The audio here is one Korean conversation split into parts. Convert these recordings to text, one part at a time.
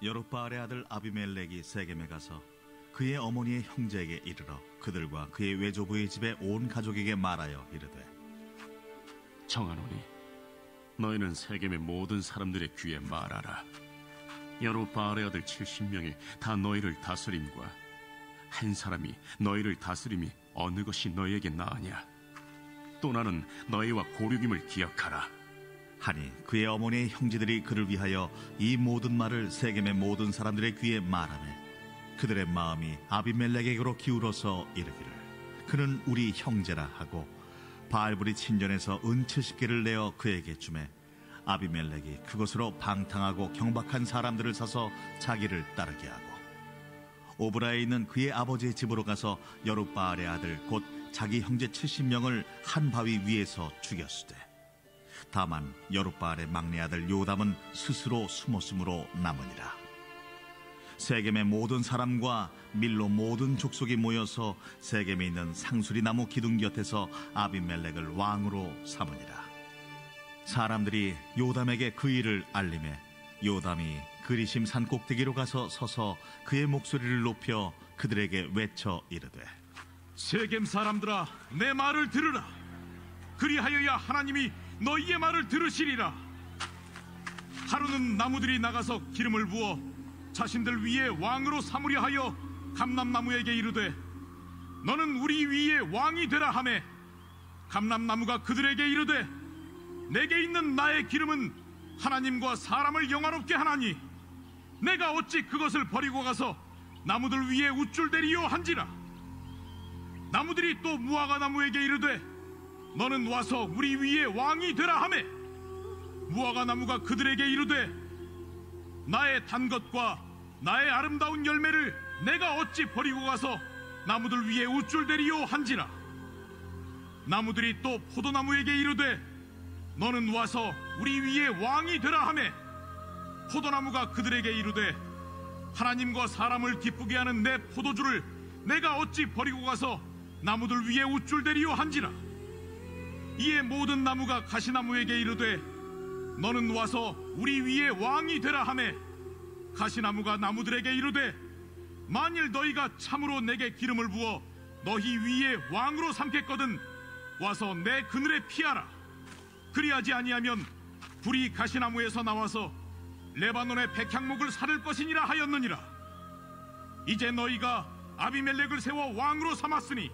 여룻바알의 아들 아비멜렉이 세겜에 가서 그의 어머니의 형제에게 이르러 그들과 그의 외조부의 집에 온 가족에게 말하여 이르되, 청하노니 너희는 세겜의 모든 사람들의 귀에 말하라. 여룻바알의 아들 70명이 다 너희를 다스림과 한 사람이 너희를 다스림이 어느 것이 너희에게 나으냐? 또 나는 너희와 고륙임을 기억하라 하니 그의 어머니의 형제들이 그를 위하여 이 모든 말을 세겜의 모든 사람들의 귀에 말하매 그들의 마음이 아비멜렉에게로 기울어서 이르기를, 그는 우리 형제라 하고 바알불이 친전에서 은 70개를 내어 그에게 주매 아비멜렉이 그것으로 방탕하고 경박한 사람들을 사서 자기를 따르게 하고 오브라에 있는 그의 아버지의 집으로 가서 여룻바알의 아들 곧 자기 형제 70명을 한 바위 위에서 죽였으되, 다만 여룻바알의 막내 아들 요담은 스스로 숨었으므로 남으니라. 세겜의 모든 사람과 밀로 모든 족속이 모여서 세겜에 있는 상수리 나무 기둥 곁에서 아비멜렉을 왕으로 삼으니라. 사람들이 요담에게 그 일을 알림해 요담이 그리심 산 꼭대기로 가서 서서 그의 목소리를 높여 그들에게 외쳐 이르되, 세겜 사람들아, 내 말을 들으라. 그리하여야 하나님이 너희의 말을 들으시리라. 하루는 나무들이 나가서 기름을 부어 자신들 위에 왕으로 삼으려 하여 감람나무에게 이르되, 너는 우리 위에 왕이 되라 하매 감람나무가 그들에게 이르되, 내게 있는 나의 기름은 하나님과 사람을 영화롭게 하나니 내가 어찌 그것을 버리고 가서 나무들 위에 우쭐대리요 한지라. 나무들이 또 무화과 나무에게 이르되, 너는 와서 우리 위에 왕이 되라 하매 무화과 나무가 그들에게 이르되, 나의 단 것과 나의 아름다운 열매를 내가 어찌 버리고 가서 나무들 위에 우쭐대리요 한지라. 나무들이 또 포도나무에게 이르되, 너는 와서 우리 위에 왕이 되라 하매 포도나무가 그들에게 이르되, 하나님과 사람을 기쁘게 하는 내 포도주를 내가 어찌 버리고 가서 나무들 위에 우쭐대리요 한지라. 이에 모든 나무가 가시나무에게 이르되, 너는 와서 우리 위에 왕이 되라 하매 가시나무가 나무들에게 이르되, 만일 너희가 참으로 내게 기름을 부어 너희 위에 왕으로 삼겠거든 와서 내 그늘에 피하라. 그리하지 아니하면 불이 가시나무에서 나와서 레바논의 백향목을 사를 것이니라 하였느니라. 이제 너희가 아비멜렉을 세워 왕으로 삼았으니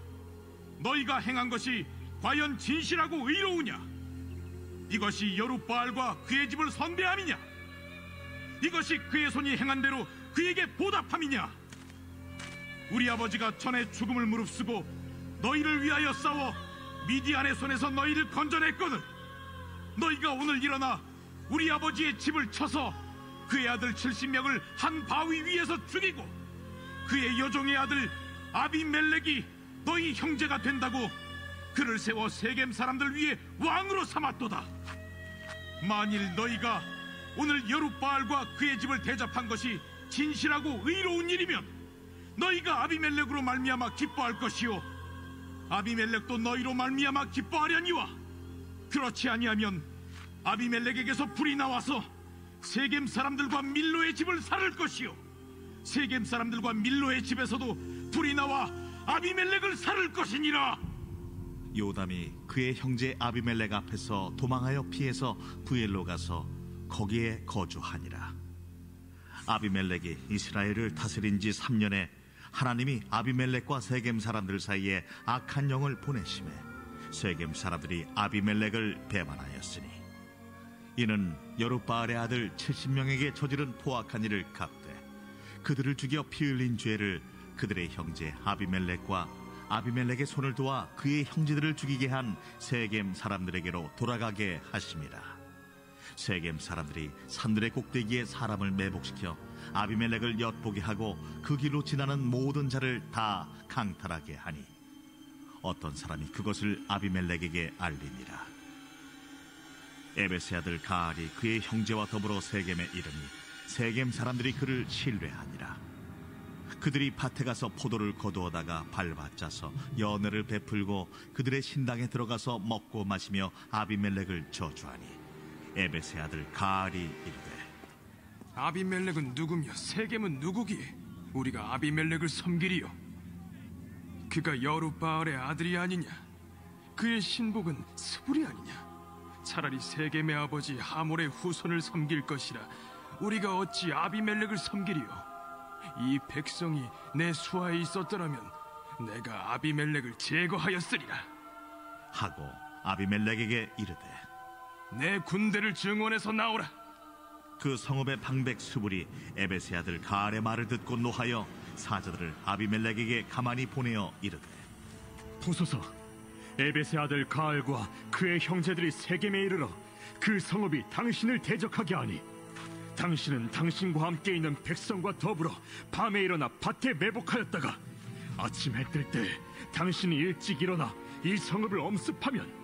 너희가 행한 것이 과연 진실하고 의로우냐? 이것이 여룻바알과 그의 집을 선대함이냐? 이것이 그의 손이 행한 대로 그에게 보답함이냐? 우리 아버지가 전에 죽음을 무릅쓰고 너희를 위하여 싸워 미디안의 손에서 너희를 건져냈거든. 너희가 오늘 일어나 우리 아버지의 집을 쳐서 그의 아들 70명을 한 바위 위에서 죽이고 그의 여종의 아들 아비멜렉이 너희 형제가 된다고 그를 세워 세겜 사람들 위에 왕으로 삼았도다. 만일 너희가 오늘 여룻바알과 그의 집을 대접한 것이 진실하고 의로운 일이면 너희가 아비멜렉으로 말미암아 기뻐할 것이요 아비멜렉도 너희로 말미암아 기뻐하려니와, 그렇지 아니하면 아비멜렉에게서 불이 나와서 세겜 사람들과 밀로의 집을 살을 것이요 세겜 사람들과 밀로의 집에서도 불이 나와 아비멜렉을 살을 것이니라. 요담이 그의 형제 아비멜렉 앞에서 도망하여 피해서 부엘로 가서 거기에 거주하니라. 아비멜렉이 이스라엘을 다스린 지 3년에 하나님이 아비멜렉과 세겜 사람들 사이에 악한 영을 보내심에 세겜 사람들이 아비멜렉을 배반하였으니, 이는 여룻바알의 아들 70명에게 저지른 포악한 일을 갚되 그들을 죽여 피 흘린 죄를 그들의 형제 아비멜렉과 아비멜렉의 손을 도와 그의 형제들을 죽이게 한 세겜 사람들에게로 돌아가게 하심이라. 세겜 사람들이 산들의 꼭대기에 사람을 매복시켜 아비멜렉을 엿보게 하고 그 길로 지나는 모든 자를 다 강탈하게 하니 어떤 사람이 그것을 아비멜렉에게 알리니라. 에베스의 아들 가알이 그의 형제와 더불어 세겜에 이르니 세겜 사람들이 그를 신뢰하니라. 그들이 밭에 가서 포도를 거두어다가 밟아짜서 연회를 베풀고 그들의 신당에 들어가서 먹고 마시며 아비멜렉을 저주하니 에베스의 아들 가알이 이르되, 아비멜렉은 누구며 세겜은 누구기에 우리가 아비멜렉을 섬기리요? 그가 여룻바알의 아들이 아니냐? 그의 신복은 스불이 아니냐? 차라리 세겜의 아버지 하몰의 후손을 섬길 것이라 우리가 어찌 아비멜렉을 섬기리요? 이 백성이 내 수하에 있었더라면 내가 아비멜렉을 제거하였으리라 하고 아비멜렉에게 이르되 내 군대를 증원해서 나오라. 그 성읍의 방백 수불이 에벳의 아들 가알의 말을 듣고 노하여 사자들을 아비멜렉에게 가만히 보내어 이르되 보소서, 에벳의 아들 가알과 그의 형제들이 세겜에 이르러 그 성읍이 당신을 대적하게 하니 당신은 당신과 함께 있는 백성과 더불어 밤에 일어나 밭에 매복하였다가 아침 해 뜰 때 당신이 일찍 일어나 이 성읍을 엄습하면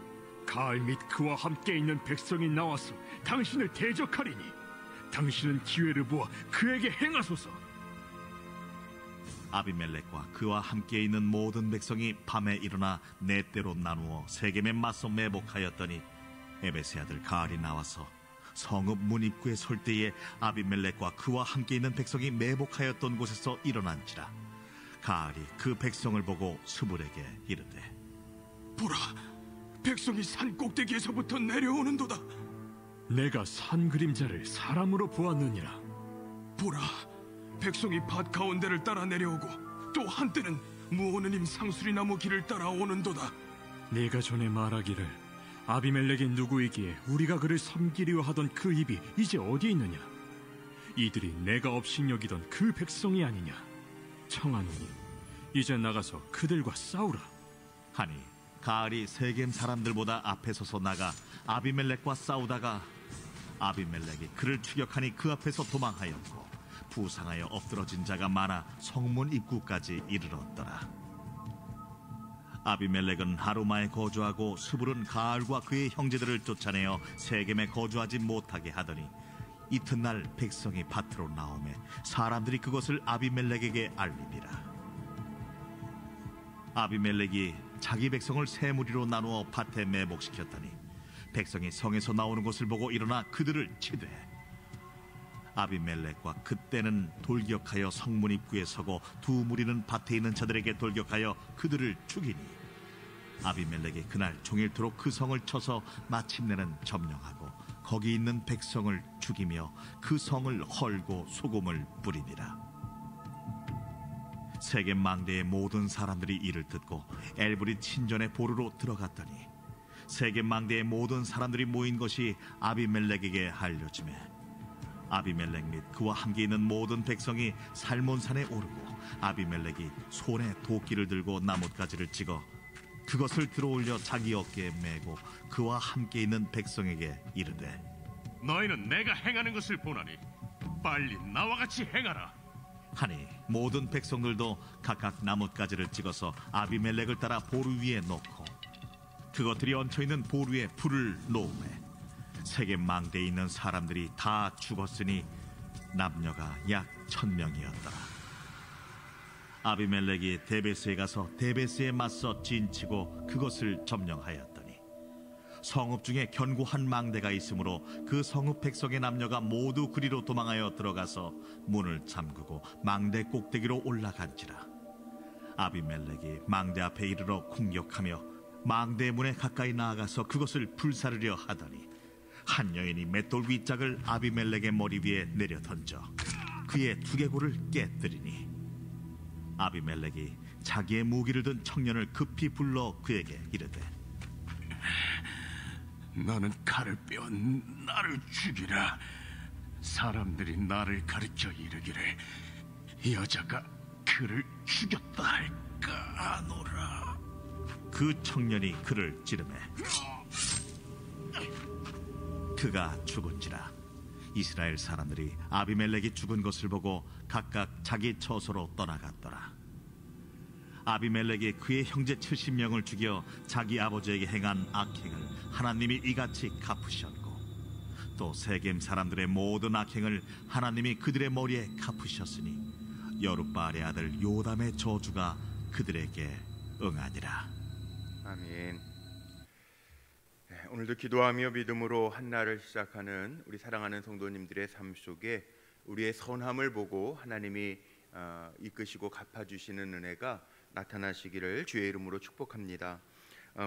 가알 및 그와 함께 있는 백성이 나와서 당신을 대적하리니 당신은 기회를 보아 그에게 행하소서. 아비멜렉과 그와 함께 있는 모든 백성이 밤에 일어나 네 때로 나누어 세겜에 맞서 매복하였더니 에벳의 아들 가알이 나와서 성읍 문 입구에 설 때에 아비멜렉과 그와 함께 있는 백성이 매복하였던 곳에서 일어난지라. 가알이 그 백성을 보고 스불에게 이르되 보라, 백성이 산 꼭대기에서부터 내려오는도다. 내가 산 그림자를 사람으로 보았느니라. 보라, 백성이 밭 가운데를 따라 내려오고 또 한때는 무오느님 상수리나무 길을 따라 오는도다. 내가 전에 말하기를 아비멜렉이 누구이기에 우리가 그를 섬기려 하던 그 입이 이제 어디 있느냐? 이들이 내가 업신여기던 그 백성이 아니냐? 청하노니 이제 나가서 그들과 싸우라. 하니 가알이 세겜 사람들보다 앞에 서서 나가 아비멜렉과 싸우다가 아비멜렉이 그를 추격하니 그 앞에서 도망하였고 부상하여 엎드러진 자가 많아 성문 입구까지 이르렀더라. 아비멜렉은 하루마에 거주하고 스불은 가알과 그의 형제들을 쫓아내어 세겜에 거주하지 못하게 하더니 이튿날 백성이 밭으로 나오매 사람들이 그것을 아비멜렉에게 알리니라. 아비멜렉이 자기 백성을 세 무리로 나누어 밭에 매복시켰더니 백성이 성에서 나오는 것을 보고 일어나 그들을 치되 아비멜렉과 그때는 돌격하여 성문 입구에 서고 두 무리는 밭에 있는 자들에게 돌격하여 그들을 죽이니 아비멜렉이 그날 종일토록 그 성을 쳐서 마침내는 점령하고 거기 있는 백성을 죽이며 그 성을 헐고 소금을 뿌리니라. 세겜 망대의 모든 사람들이 이를 듣고 엘브릿 신전의 보루로 들어갔더니 세겜 망대의 모든 사람들이 모인 것이 아비멜렉에게 알려지매 아비멜렉 및 그와 함께 있는 모든 백성이 살몬산에 오르고 아비멜렉이 손에 도끼를 들고 나뭇가지를 찍어 그것을 들어올려 자기 어깨에 메고 그와 함께 있는 백성에게 이르되 너희는 내가 행하는 것을 보나니 빨리 나와 같이 행하라. 하니 모든 백성들도 각각 나뭇가지를 찍어서 아비멜렉을 따라 보루 위에 놓고 그것들이 얹혀있는 보루에 불을 놓으매 세겜 망대에 있는 사람들이 다 죽었으니 남녀가 약 1000명이었더라. 아비멜렉이 데베스에 가서 데베스에 맞서 진치고 그것을 점령하였더니 성읍 중에 견고한 망대가 있으므로 그 성읍 백성의 남녀가 모두 그리로 도망하여 들어가서 문을 잠그고 망대 꼭대기로 올라간지라. 아비멜렉이 망대 앞에 이르러 공격하며 망대 문에 가까이 나아가서 그것을 불사르려 하더니 한 여인이 맷돌 윗짝을 아비멜렉의 머리 위에 내려 던져 그의 두개골을 깨뜨리니 아비멜렉이 자기의 무기를 든 청년을 급히 불러 그에게 이르되 너는 칼을 빼어 나를 죽이라. 사람들이 나를 가르쳐 이르기를 여자가 그를 죽였다 할까 하노라. 그 청년이 그를 찌르매 그가 죽은지라. 이스라엘 사람들이 아비멜렉이 죽은 것을 보고 각각 자기 처소로 떠나갔더라. 아비멜렉이 그의 형제 70명을 죽여 자기 아버지에게 행한 악행을 하나님이 이같이 갚으셨고 또 세겜 사람들의 모든 악행을 하나님이 그들의 머리에 갚으셨으니 여룻바알의 아들 요담의 저주가 그들에게 응하니라. 아멘. 오늘도 기도하며 믿음으로 한 날을 시작하는 우리 사랑하는 성도님들의 삶 속에 우리의 선함을 보고 하나님이 이끄시고 갚아주시는 은혜가 나타나시기를 주의 이름으로 축복합니다.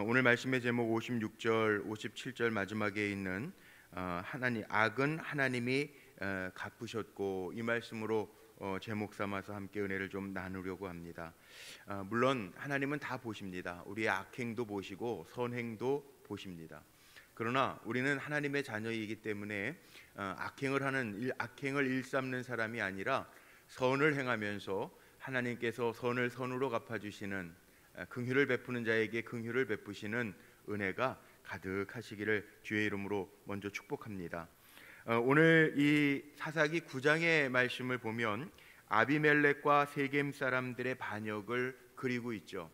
오늘 말씀의 제목 56절, 57절 마지막에 있는 하나님 악은 하나님이 갚으셨고, 이 말씀으로 제목 삼아서 함께 은혜를 좀 나누려고 합니다. 물론 하나님은 다 보십니다. 우리의 악행도 보시고 선행도 보십니다. 그러나 우리는 하나님의 자녀이기 때문에 악행을 일삼는 사람이 아니라 선을 행하면서 하나님께서 선을 선으로 갚아주시는, 긍휼을 베푸는 자에게 긍휼을 베푸시는 은혜가 가득하시기를 주의 이름으로 먼저 축복합니다. 오늘 이 사사기 9장의 말씀을 보면 아비멜렉과 세겜 사람들의 반역을 그리고 있죠.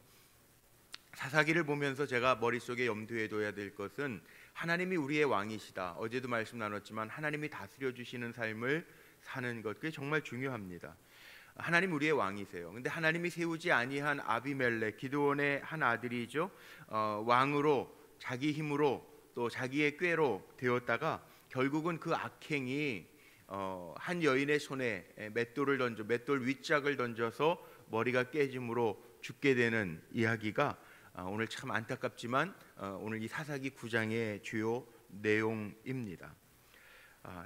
사사기를 보면서 제가 머릿속에 염두에 둬야 될 것은 하나님이 우리의 왕이시다. 어제도 말씀 나눴지만 하나님이 다스려 주시는 삶을 사는 것, 그게 정말 중요합니다. 하나님 우리의 왕이세요. 근데 하나님이 세우지 아니한 아비멜렉, 기드온의 한 아들이죠. 왕으로 자기 힘으로 또 자기의 꾀로 되었다가 결국은 그 악행이 한 여인의 손에 맷돌 윗짝을 던져서 머리가 깨짐으로 죽게 되는 이야기가 오늘 참 안타깝지만 오늘 이 사사기 9장의 주요 내용입니다.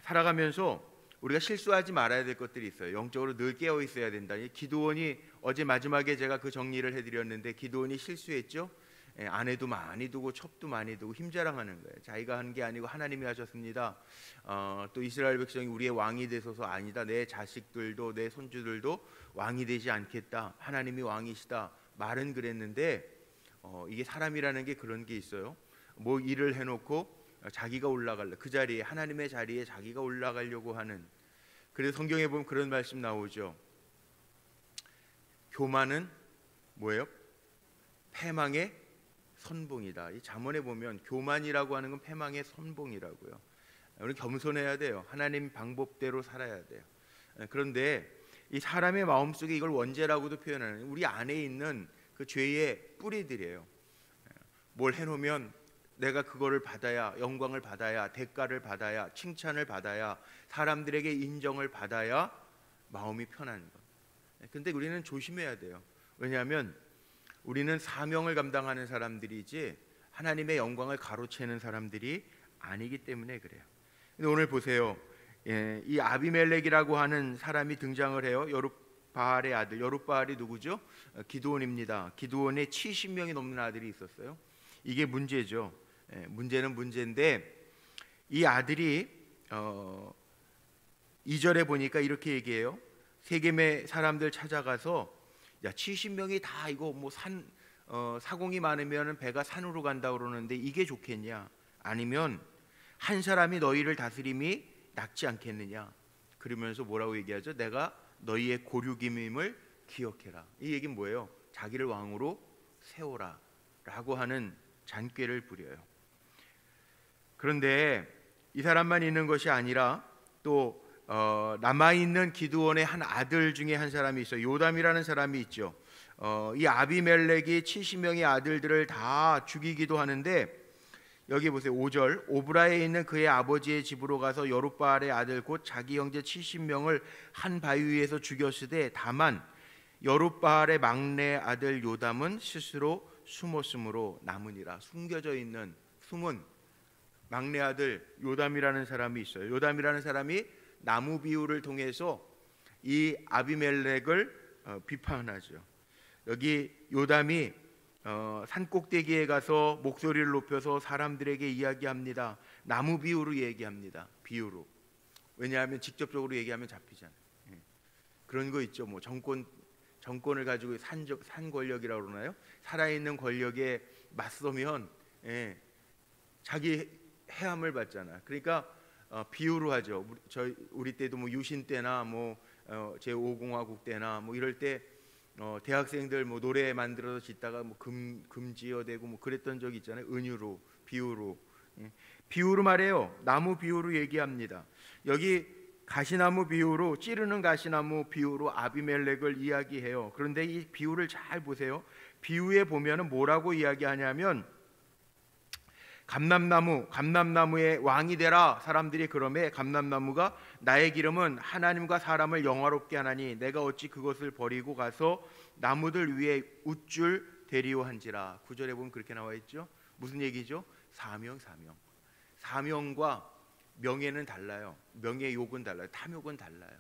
살아가면서 우리가 실수하지 말아야 될 것들이 있어요. 영적으로 늘 깨어 있어야 된다. 기드온이 어제 마지막에 제가 그 정리를 해드렸는데, 기드온이 실수했죠. 아내도 많이 두고 첩도 많이 두고 힘자랑하는 거예요. 자기가 한 게 아니고 하나님이 하셨습니다. 또 이스라엘 백성이 우리의 왕이 되소서, 아니다, 내 자식들도 내 손주들도 왕이 되지 않겠다, 하나님이 왕이시다 말은 그랬는데 이게 사람이라는 게 그런 게 있어요. 뭐 일을 해놓고 자기가 그 자리에, 하나님의 자리에 자기가 올라가려고 하는. 그래서 성경에 보면 그런 말씀 나오죠. 교만은 뭐예요? 패망의 선봉이다. 이 잠언에 보면 교만이라고 하는 건 패망의 선봉이라고요. 우리 겸손해야 돼요. 하나님 방법대로 살아야 돼요. 그런데 이 사람의 마음속에 이걸 원죄라고도 표현하는, 우리 안에 있는 그 죄의 뿌리들이에요. 뭘 해놓으면 내가 그거를 받아야, 영광을 받아야, 대가를 받아야, 칭찬을 받아야, 사람들에게 인정을 받아야 마음이 편한 것. 근데 우리는 조심해야 돼요. 왜냐하면 우리는 사명을 감당하는 사람들이지 하나님의 영광을 가로채는 사람들이 아니기 때문에 그래요. 근데 오늘 보세요. 이 아비멜렉이라고 하는 사람이 등장을 해요. 여룻바알의 아들. 여룻바알이 누구죠? 기드온입니다. 기드온에 70명이 넘는 아들이 있었어요. 이게 문제죠. 문제는 문제인데, 이 아들이 2절에 보니까 이렇게 얘기해요. 세겜의 사람들 찾아가서, 야, 70명이 다 이거 뭐 사공이 많으면 배가 산으로 간다 그러는데 이게 좋겠냐? 아니면 한 사람이 너희를 다스림이 낫지 않겠느냐? 그러면서 뭐라고 얘기하죠? 내가 너희의 고륙임을 기억해라. 이 얘기는 뭐예요? 자기를 왕으로 세워라 라고 하는 잔꾀를 부려요. 그런데 이 사람만 있는 것이 아니라 또 남아있는 기드온의 한 아들 중에 한 사람이 있어요. 요담이라는 사람이 있죠. 이 아비멜렉이 70명의 아들들을 다 죽이기도 하는데, 여기 보세요. 5절, 오브라에 있는 그의 아버지의 집으로 가서 여룻바알의 아들 곧 자기 형제 70명을 한 바위 위에서 죽였으되, 다만 여룻바알의 막내 아들 요담은 스스로 숨었으므로 남으니라. 숨겨져 있는, 숨은 막내 아들 요담이라는 사람이 있어요. 요담이라는 사람이 나무 비유를 통해서 이 아비멜렉을 비판하죠. 여기 요담이 산꼭대기에 가서 목소리를 높여서 사람들에게 이야기합니다. 나무 비유로 얘기합니다. 비유로. 왜냐하면 직접적으로 얘기하면 잡히잖아요. 그런 거 있죠. 뭐 정권을 가지고 산 권력이라고 그러나요? 살아있는 권력에 맞서면 자기 해함을 받잖아. 그러니까 비유로 하죠. 우리 때도 뭐 유신 때나 뭐 제5공화국 때나 뭐 이럴 때 대학생들 뭐 노래 만들어서 짓다가 뭐 금지어되고 뭐 그랬던 적이 있잖아요. 은유로, 비유로. 비유로 말해요. 나무 비유로 얘기합니다. 여기 가시나무 비유로, 찌르는 가시나무 비유로 아비멜렉을 이야기해요. 그런데 이 비유를 잘 보세요. 비유에 보면은 뭐라고 이야기하냐면, 감람나무의 왕이 되라. 사람들이 그러매 감람나무가 나의 기름은 하나님과 사람을 영화롭게 하나니 내가 어찌 그것을 버리고 가서 나무들 위에 웃줄 되리오 한지라. 9절에 보면 그렇게 나와 있죠. 무슨 얘기죠? 사명과 명예는 달라요. 명예 욕은 달라요. 탐욕은 달라요.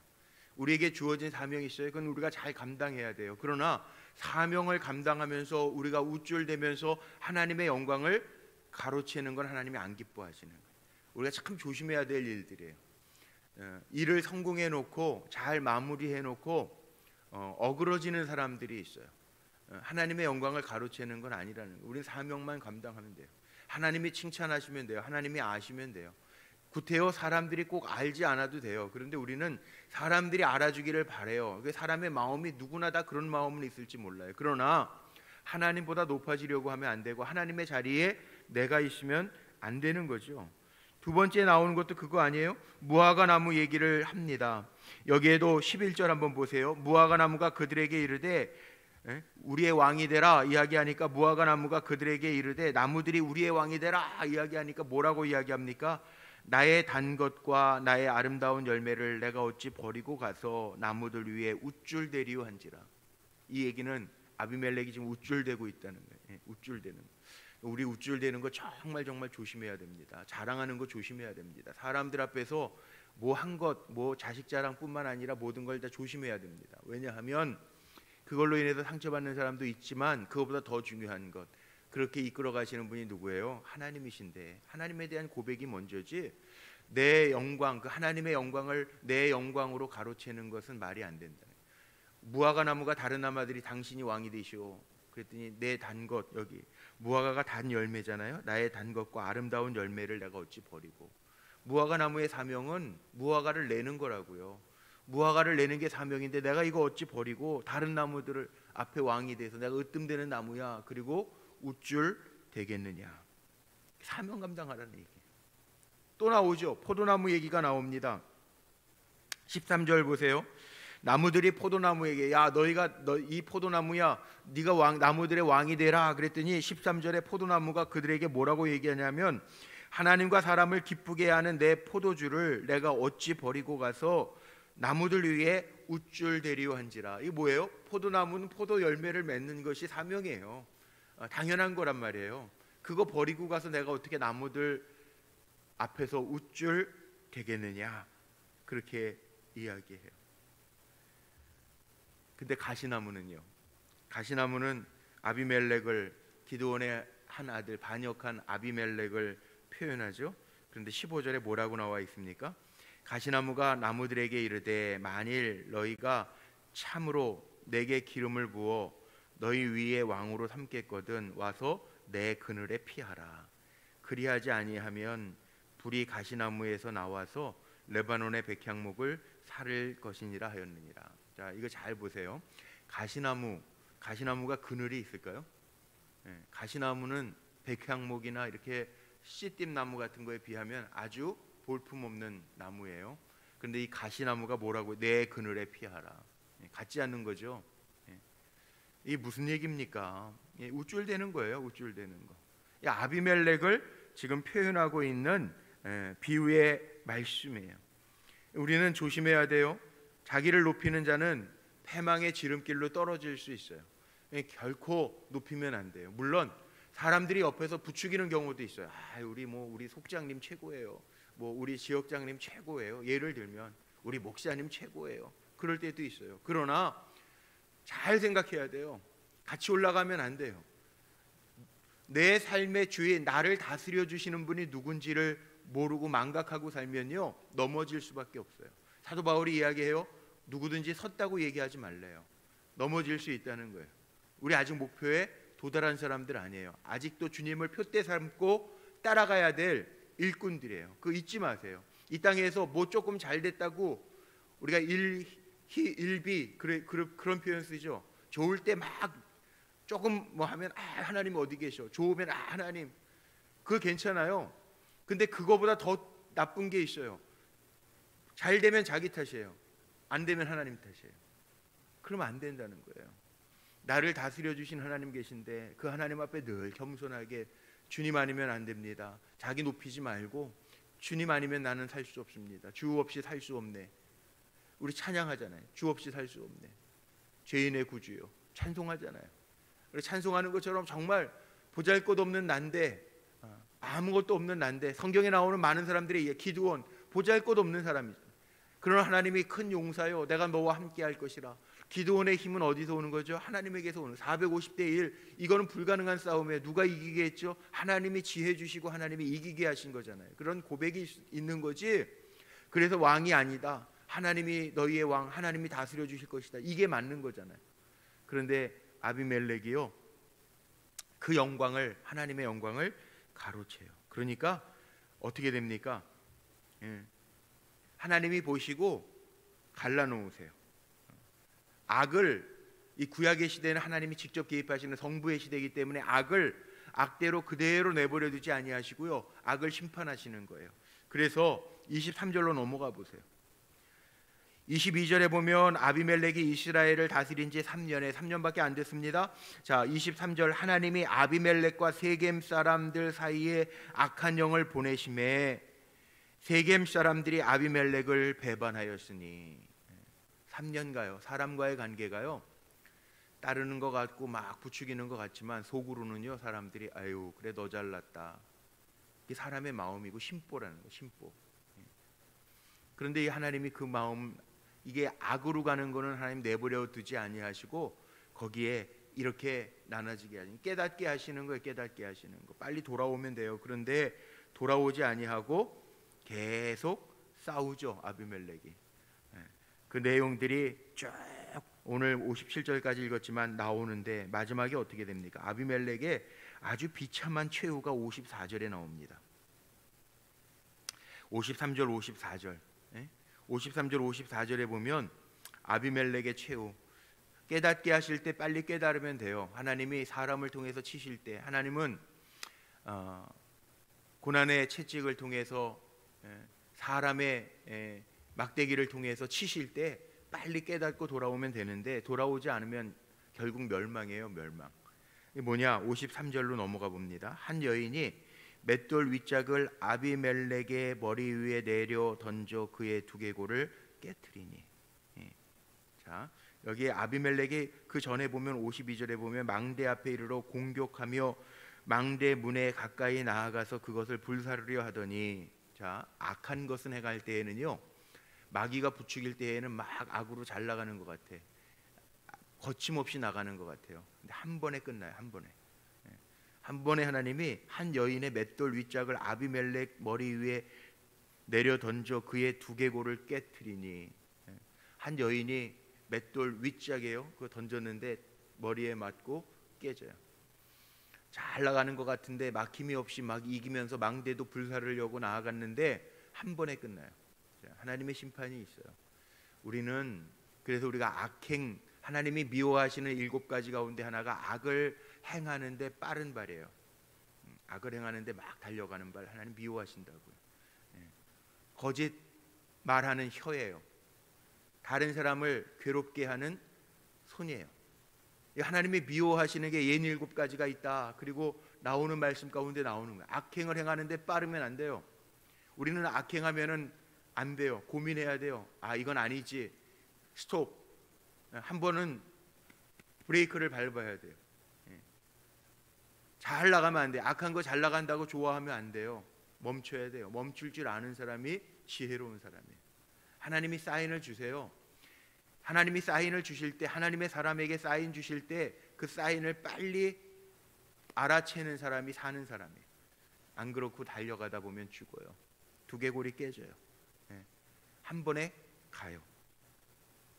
우리에게 주어진 사명이 있어요. 그건 우리가 잘 감당해야 돼요. 그러나 사명을 감당하면서 우리가 우쭐대면서 하나님의 영광을 가로채는 건 하나님이 안 기뻐하시는 거예요. 우리가 참 조심해야 될 일들이에요. 일을 성공해 놓고 잘 마무리해 놓고 어그러지는 사람들이 있어요. 하나님의 영광을 가로채는 건 아니라는 거예요. 우리는 사명만 감당하면 돼요. 하나님이 칭찬하시면 돼요. 하나님이 아시면 돼요. 구태여 사람들이 꼭 알지 않아도 돼요. 그런데 우리는 사람들이 알아주기를 바래요. 사람의 마음이 누구나 다 그런 마음은 있을지 몰라요. 그러나 하나님보다 높아지려고 하면 안 되고 하나님의 자리에 내가 있으면 안 되는 거죠. 두 번째 나오는 것도 그거 아니에요? 무화과 나무 얘기를 합니다. 여기에도 11절 한번 보세요. 무화과 나무가 그들에게 이르되 우리의 왕이 되라 이야기하니까 무화과 나무가 그들에게 이르되 나무들이 우리의 왕이 되라 이야기하니까 뭐라고 이야기합니까? 나의 단 것과 나의 아름다운 열매를 내가 어찌 버리고 가서 나무들 위에 우쭐대리오 한지라. 이 얘기는 아비멜렉이 지금 우쭐대고 있다는 거예요. 우쭐대는 거. 우리 우쭐대는 거 정말 조심해야 됩니다. 자랑하는 거 조심해야 됩니다. 사람들 앞에서 뭐 한 것, 뭐 자식 자랑뿐만 아니라 모든 걸 다 조심해야 됩니다. 왜냐하면 그걸로 인해서 상처받는 사람도 있지만 그것보다 더 중요한 것, 그렇게 이끌어 가시는 분이 누구예요? 하나님이신데 하나님에 대한 고백이 먼저지 내 영광, 그 하나님의 영광을 내 영광으로 가로채는 것은 말이 안 된다. 무화과 나무가 다른 나무들이 당신이 왕이 되시오. 그랬더니 내 단 것, 여기 무화과가 단 열매잖아요. 나의 단 것과 아름다운 열매를 내가 어찌 버리고. 무화과 나무의 사명은 무화과를 내는 거라고요. 무화과를 내는 게 사명인데 내가 이거 어찌 버리고 다른 나무들을 앞에 왕이 돼서 내가 으뜸되는 나무야 그리고 우쭐 되겠느냐. 사명 감당하라는 얘기. 또 나오죠. 포도나무 얘기가 나옵니다. 13절 보세요. 나무들이 포도나무에게 야 너희가 이 포도나무야 네가 나무들의 왕이 되라 그랬더니 13절에 포도나무가 그들에게 뭐라고 얘기하냐면 하나님과 사람을 기쁘게 하는 내 포도주를 내가 어찌 버리고 가서 나무들 위에 우쭐대리오 한지라. 이게 뭐예요? 포도나무는 포도 열매를 맺는 것이 사명이에요. 당연한 거란 말이에요. 그거 버리고 가서 내가 어떻게 나무들 앞에서 우쭐 되겠느냐 그렇게 이야기해요. 근데 가시나무는요. 가시나무는 아비멜렉을 기드온의 한 아들 반역한 아비멜렉을 표현하죠. 그런데 15절에 뭐라고 나와 있습니까? 가시나무가 나무들에게 이르되 만일 너희가 참으로 내게 기름을 부어 너희 위에 왕으로 삼겠거든 와서 내 그늘에 피하라. 그리하지 아니하면 불이 가시나무에서 나와서 레바논의 백향목을 살을 것이니라 하였느니라. 자, 이거 잘 보세요. 가시나무가 그늘이 있을까요? 가시나무는 백향목이나 이렇게 씨띠나무 같은 거에 비하면 아주 볼품없는 나무예요. 그런데 이 가시나무가 뭐라고? 내 그늘에 피하라. 같지 않는 거죠. 이게 무슨 얘기입니까? 우쭐대는 거예요. 우쭐대는 거. 이 아비멜렉을 지금 표현하고 있는 비유의 말씀이에요. 우리는 조심해야 돼요. 자기를 높이는 자는 패망의 지름길로 떨어질 수 있어요. 결코 높이면 안 돼요. 물론 사람들이 옆에서 부추기는 경우도 있어요. 우리 속장님 최고예요. 우리 지역장님 최고예요. 예를 들면 우리 목사님 최고예요. 그럴 때도 있어요. 그러나 잘 생각해야 돼요. 같이 올라가면 안 돼요. 내 삶의 주인, 나를 다스려 주시는 분이 누군지를 모르고 망각하고 살면요 넘어질 수밖에 없어요. 사도 바울이 이야기해요. 누구든지 섰다고 얘기하지 말래요. 넘어질 수 있다는 거예요. 우리 아직 목표에 도달한 사람들 아니에요. 아직도 주님을 표대 삼고 따라가야 될 일꾼들이에요. 그거 잊지 마세요. 이 땅에서 뭐 조금 잘 됐다고 우리가 일비 그런 표현 쓰죠. 좋을 때 막 조금 뭐 하면 하나님 어디 계셔. 좋으면 하나님 그거 괜찮아요. 근데 그거보다 더 나쁜 게 있어요. 잘 되면 자기 탓이에요. 안 되면 하나님 탓이에요. 그러면 안 된다는 거예요. 나를 다스려 주신 하나님 계신데 그 하나님 앞에 늘 겸손하게 주님 아니면 안 됩니다. 자기 높이지 말고 주님 아니면 나는 살 수 없습니다. 주 없이 살 수 없네. 우리 찬양하잖아요. 주 없이 살 수 없네. 죄인의 구주요. 찬송하잖아요. 우리 찬송하는 것처럼 정말 보잘것없는 난데, 아무것도 없는 난데, 성경에 나오는 많은 사람들이 기드온 보잘것없는 사람이죠. 그러나 하나님이 큰 용사요, 내가 너와 함께 할 것이라. 기드온의 힘은 어디서 오는 거죠? 하나님에게서 오는. 450대 1, 이거는 불가능한 싸움에 누가 이기게 했죠? 하나님이 지혜 주시고 하나님이 이기게 하신 거잖아요. 그런 고백이 있는 거지. 그래서 왕이 아니다, 하나님이 너희의 왕, 하나님이 다스려 주실 것이다, 이게 맞는 거잖아요. 그런데 아비멜렉이요, 그 영광을, 하나님의 영광을 가로채요. 그러니까 어떻게 됩니까? 하나님이 보시고 갈라놓으세요. 악을, 이 구약의 시대는 하나님이 직접 개입하시는 성부의 시대이기 때문에 악을 악대로 그대로 내버려 두지 아니하시고요, 악을 심판하시는 거예요. 그래서 23절로 넘어가 보세요. 22절에 보면 아비멜렉이 이스라엘을 다스린 지 3년밖에 안 됐습니다. 자, 23절, 하나님이 아비멜렉과 세겜 사람들 사이에 악한 영을 보내심에 세겜 사람들이 아비멜렉을 배반하였으니. 3년가요, 사람과의 관계가요, 따르는 것 같고 막 부추기는 것 같지만 속으로는요, 사람들이 아유 그래 너 잘났다. 이게 사람의 마음이고 심보라는 거, 심보. 그런데 이 하나님이 그 마음, 이게 악으로 가는 거는 하나님 내버려 두지 아니하시고 거기에 이렇게 나눠지게 하시는, 깨닫게 하시는 거예요. 깨닫게 하시는 거. 빨리 돌아오면 돼요. 그런데 돌아오지 아니하고 계속 싸우죠, 아비멜렉이. 그 내용들이 쭉 오늘 57절까지 읽었지만 나오는데 마지막에 어떻게 됩니까? 아비멜렉의 아주 비참한 최후가 54절에 나옵니다. 53절 54절 53절 54절에 보면 아비멜렉의 최후, 깨닫게 하실 때 빨리 깨달으면 돼요. 하나님이 사람을 통해서 치실 때, 하나님은 고난의 채찍을 통해서, 사람의 막대기를 통해서 치실 때 빨리 깨닫고 돌아오면 되는데 돌아오지 않으면 결국 멸망이에요. 멸망. 이게 뭐냐? 53절로 넘어가 봅니다. 한 여인이 맷돌 윗짝을 아비멜렉의 머리 위에 내려 던져 그의 두개골을 깨트리니. 자, 여기 아비멜렉이 그 전에 보면 52절에 보면 망대 앞에 이르러 공격하며 망대 문에 가까이 나아가서 그것을 불사르려 하더니. 자, 악한 것은 행할 때에는요, 마귀가 부추길 때에는 막 악으로 잘 나가는 것 같아. 거침없이 나가는 것 같아요. 근데 한 번에 끝나요. 한 번에 하나님이 한 여인의 맷돌 윗짝을 아비멜렉 머리 위에 내려 던져 그의 두개골을 깨트리니. 한 여인이 맷돌 윗짝이에요. 그거 던졌는데 머리에 맞고 깨져요. 잘 나가는 것 같은데 막힘이 없이 막 이기면서 망대도 불사르려고 나아갔는데 한 번에 끝나요. 하나님의 심판이 있어요. 우리는 그래서 우리가 악행, 하나님이 미워하시는 7가지 가운데 하나가 악을 행하는데 빠른 발이에요. 악을 행하는데 막 달려가는 발, 하나님 미워하신다고요. 거짓 말하는 혀예요. 다른 사람을 괴롭게 하는 손이에요. 하나님이 미워하시는 게 67가지가 있다. 그리고 나오는 말씀 가운데 나오는 거예요. 악행을 행하는데 빠르면 안 돼요. 우리는 악행하면은 안 돼요. 고민해야 돼요. 아, 이건 아니지. 스톱. 한 번은 브레이크를 밟아야 돼요. 잘 나가면 안 돼요. 악한 거 잘 나간다고 좋아하면 안 돼요. 멈춰야 돼요. 멈출 줄 아는 사람이 지혜로운 사람이에요. 하나님이 사인을 주세요. 하나님이 사인을 주실 때, 하나님의 사람에게 사인 주실 때 그 사인을 빨리 알아채는 사람이 사는 사람이에요. 안 그렇고 달려가다 보면 죽어요. 두개골이 깨져요. 한 번에 가요.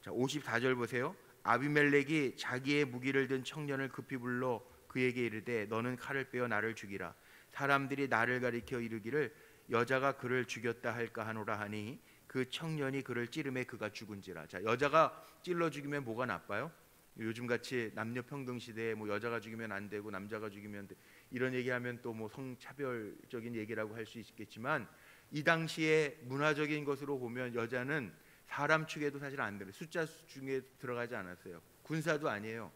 자, 54절 보세요. 아비멜렉이 자기의 무기를 든 청년을 급히 불러 그에게 이르되 너는 칼을 빼어 나를 죽이라. 사람들이 나를 가리켜 이르기를 여자가 그를 죽였다 할까 하노라 하니 그 청년이 그를 찌르매 그가 죽은지라. 자, 여자가 찔러 죽이면 뭐가 나빠요? 요즘같이 남녀 평등 시대에 뭐 여자가 죽이면 안 되고 남자가 죽이면 돼, 이런 얘기하면 또 뭐 성차별적인 얘기라고 할 수 있겠지만 이 당시에 문화적인 것으로 보면 여자는 사람 축에도 사실 안 돼요. 숫자 중에 들어가지 않았어요. 군사도 아니에요.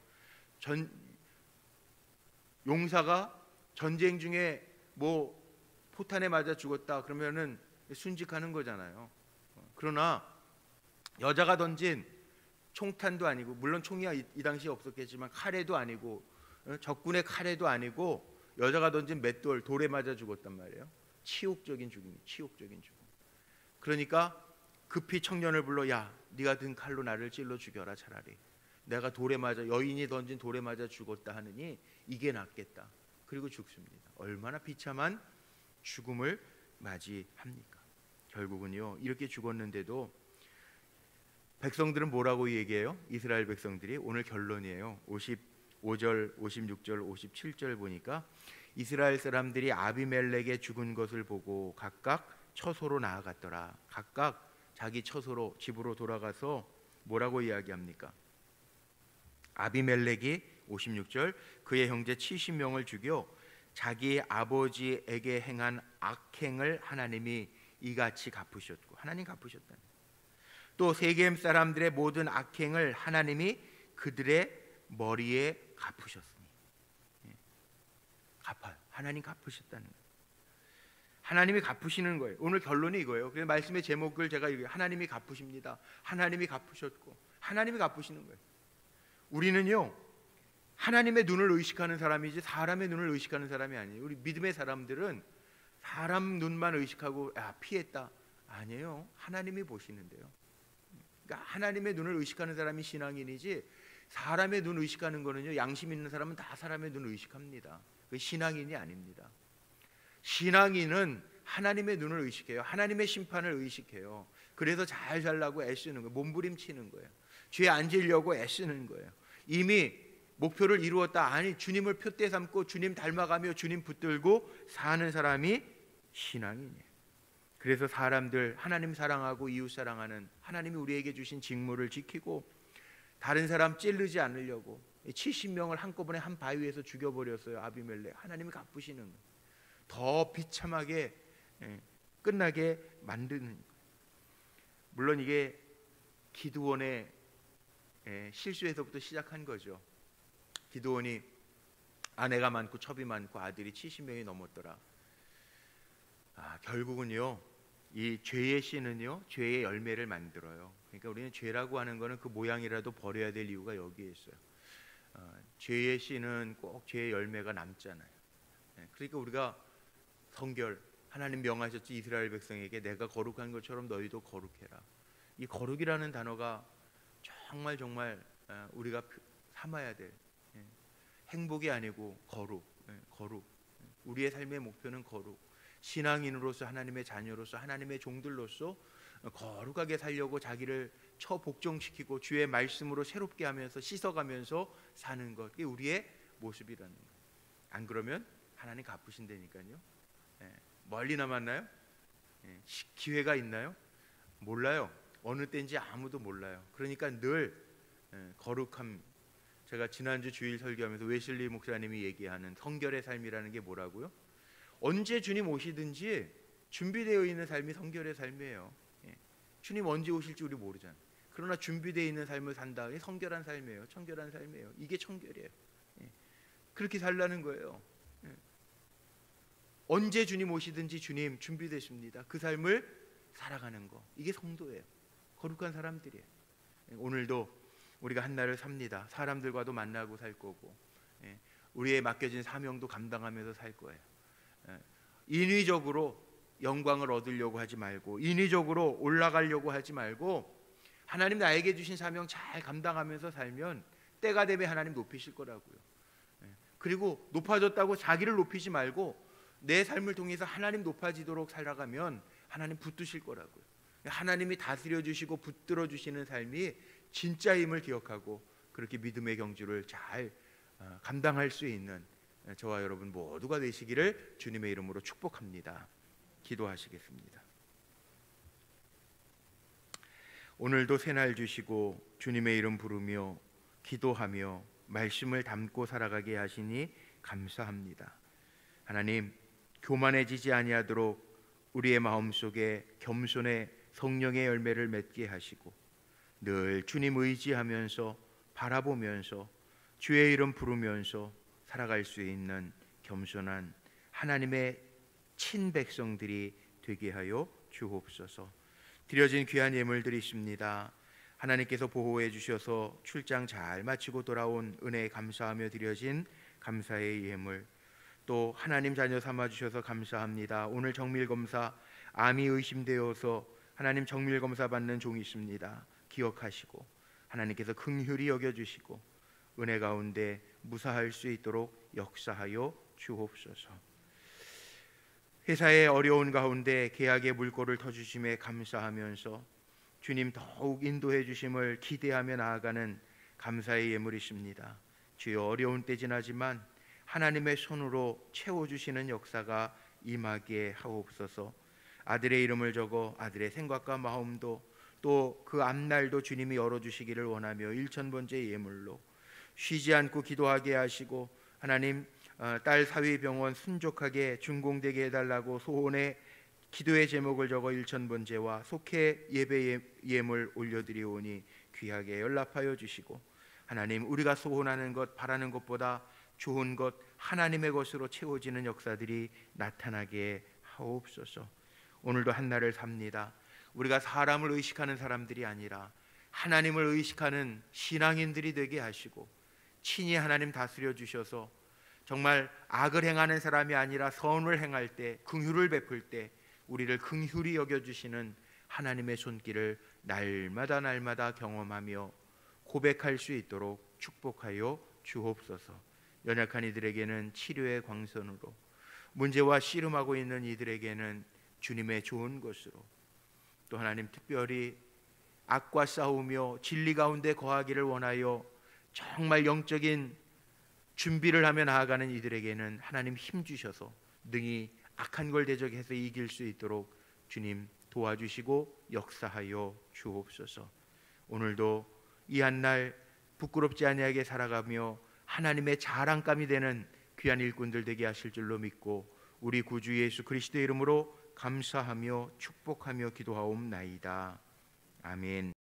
용사가 전쟁 중에 뭐 포탄에 맞아 죽었다 그러면은 순직하는 거잖아요. 그러나 여자가 던진 총탄도 아니고, 물론 총이 이 당시에 없었겠지만 칼에도 아니고, 적군의 칼에도 아니고 여자가 던진 맷돌, 돌에 맞아 죽었단 말이에요. 치욕적인 죽음이, 치욕적인 죽음. 그러니까 급히 청년을 불러, 야, 네가 든 칼로 나를 찔러 죽여라. 차라리 내가 돌에 맞아, 여인이 던진 돌에 맞아 죽었다 하느니 이게 낫겠다. 그리고 죽습니다. 얼마나 비참한 죽음을 맞이합니까? 결국은요, 이렇게 죽었는데도 백성들은 뭐라고 얘기해요? 이스라엘 백성들이 오늘 결론이에요. 55절, 56절, 57절 보니까 이스라엘 사람들이 아비멜렉의 죽은 것을 보고 각각 처소로 나아갔더라. 각각 자기 처소로, 집으로 돌아가서 뭐라고 이야기합니까? 아비멜렉이 56절 그의 형제 70명을 죽여 자기 아버지에게 행한 악행을 하나님이 이같이 갚으셨고, 하나님 갚으셨다. 또 세겜 사람들의 모든 악행을 하나님이 그들의 머리에 갚으셨으니, 갚아요. 하나님 갚으셨다는 거예요. 하나님이 갚으시는 거예요. 오늘 결론이 이거예요. 그래서 말씀의 제목을 제가 하나님이 갚으십니다. 하나님이 갚으셨고 하나님이 갚으시는 거예요. 우리는요, 하나님의 눈을 의식하는 사람이지 사람의 눈을 의식하는 사람이 아니에요. 우리 믿음의 사람들은 사람 눈만 의식하고 피했다, 아니에요. 하나님이 보시는데요. 그러니까 하나님의 눈을 의식하는 사람이 신앙인이지, 사람의 눈을 의식하는 거는요, 양심 있는 사람은 다 사람의 눈을 의식합니다. 그 신앙인이 아닙니다. 신앙인은 하나님의 눈을 의식해요. 하나님의 심판을 의식해요. 그래서 잘 살라고 애쓰는 거예요. 몸부림치는 거예요. 죄에 안 지려고 애쓰는 거예요. 이미 목표를 이루었다, 아니 주님을 표대 삼고 주님 닮아가며 주님 붙들고 사는 사람이 신앙이에요. 그래서 사람들, 하나님 사랑하고 이웃 사랑하는, 하나님이 우리에게 주신 직무를 지키고 다른 사람 찌르지 않으려고 70명을 한꺼번에 한 바위에서 죽여버렸어요. 아비멜렉. 하나님이 갚으시는 거예요. 더 비참하게 끝나게 만드는 거예요. 물론 이게 기드온의 실수에서부터 시작한 거죠. 기드온이 아내가 많고 첩이 많고 아들이 70명이 넘었더라. 결국은요, 이 죄의 씨는요, 죄의 열매를 만들어요. 그러니까 우리는 죄라고 하는 거는 그 모양이라도 버려야 될 이유가 여기에 있어요. 죄의 씨는 꼭 죄의 열매가 남잖아요. 그러니까 우리가 성결, 하나님 명하셨지 이스라엘 백성에게 내가 거룩한 것처럼 너희도 거룩해라. 이 거룩이라는 단어가 정말 우리가 삼아야 될, 행복이 아니고 거룩, 거룩. 우리의 삶의 목표는 거룩. 신앙인으로서, 하나님의 자녀로서, 하나님의 종들로서 거룩하게 살려고 자기를 처복종시키고 주의 말씀으로 새롭게 하면서 씻어가면서 사는 것, 이게 우리의 모습이라는 거예요. 안 그러면 하나님 갚으신다니까요. 멀리 남았나요? 기회가 있나요? 몰라요. 어느 때인지 아무도 몰라요. 그러니까 늘 거룩함. 제가 지난주 주일 설교하면서 웨슬리 목사님이 얘기하는 성결의 삶이라는 게 뭐라고요? 언제 주님 오시든지 준비되어 있는 삶이 성결의 삶이에요. 주님 언제 오실지 우리 모르잖아요. 그러나 준비되어 있는 삶을 산다. 이게 성결한 삶이에요. 청결한 삶이에요. 이게 청결이에요. 그렇게 살라는 거예요. 언제 주님 오시든지 주님 준비되십니다. 그 삶을 살아가는 거, 이게 성도예요. 거룩한 사람들이에요. 오늘도 우리가 한 날을 삽니다. 사람들과도 만나고 살 거고, 우리의 맡겨진 사명도 감당하면서 살 거예요. 인위적으로 영광을 얻으려고 하지 말고, 인위적으로 올라가려고 하지 말고, 하나님 나에게 주신 사명 잘 감당하면서 살면 때가 되면 하나님 높이실 거라고요. 그리고 높아졌다고 자기를 높이지 말고 내 삶을 통해서 하나님 높아지도록 살아가면 하나님 붙드실 거라고요. 하나님이 다스려 주시고 붙들어 주시는 삶이 진짜임을 기억하고 그렇게 믿음의 경주를 잘 감당할 수 있는 저와 여러분 모두가 되시기를 주님의 이름으로 축복합니다. 기도하시겠습니다. 오늘도 새날 주시고 주님의 이름 부르며 기도하며 말씀을 담고 살아가게 하시니 감사합니다. 하나님, 교만해지지 아니하도록 우리의 마음속에 겸손의 성령의 열매를 맺게 하시고 늘 주님 의지하면서 바라보면서 주의 이름 부르면서 살아갈 수 있는 겸손한 하나님의 친백성들이 되게 하여 주옵소서. 드려진 귀한 예물들이 있습니다. 하나님께서 보호해 주셔서 출장 잘 마치고 돌아온 은혜에 감사하며 드려진 감사의 예물, 또 하나님 자녀 삼아 주셔서 감사합니다. 오늘 정밀검사 암이 의심되어서 하나님 정밀검사 받는 종이 있습니다. 기억하시고 하나님께서 긍휼히 여겨주시고 은혜 가운데 무사할 수 있도록 역사하여 주옵소서. 회사의 어려운 가운데 계약의 물꼬를 터주심에 감사하면서 주님 더욱 인도해 주심을 기대하며 나아가는 감사의 예물이십니다. 주여, 어려운 때 지나지만 하나님의 손으로 채워주시는 역사가 임하게 하옵소서. 아들의 이름을 적어 아들의 생각과 마음도 또 그 앞날도 주님이 열어주시기를 원하며 1000번째 예물로 쉬지 않고 기도하게 하시고 하나님 딸 사위병원 순족하게 준공되게 해달라고 소원의 기도의 제목을 적어 1000번째와 속해 예배 예물 올려드리오니 귀하게 연락하여 주시고 하나님, 우리가 소원하는 것 바라는 것보다 좋은 것 하나님의 것으로 채워지는 역사들이 나타나게 하옵소서. 오늘도 한날을 삽니다. 우리가 사람을 의식하는 사람들이 아니라 하나님을 의식하는 신앙인들이 되게 하시고 친히 하나님 다스려 주셔서 정말 악을 행하는 사람이 아니라 선을 행할 때, 긍휼을 베풀 때 우리를 긍휼히 여겨주시는 하나님의 손길을 날마다 경험하며 고백할 수 있도록 축복하여 주옵소서. 연약한 이들에게는 치료의 광선으로, 문제와 씨름하고 있는 이들에게는 주님의 좋은 것으로, 또 하나님 특별히 악과 싸우며 진리 가운데 거하기를 원하여 정말 영적인 준비를 하며 나아가는 이들에게는 하나님 힘 주셔서 능히 악한 걸 대적해서 이길 수 있도록 주님 도와주시고 역사하여 주옵소서. 오늘도 이 한날 부끄럽지 아니하게 살아가며 하나님의 자랑감이 되는 귀한 일꾼들 되게 하실 줄로 믿고 우리 구주 예수 그리스도의 이름으로 감사하며 축복하며 기도하옵나이다. 아멘.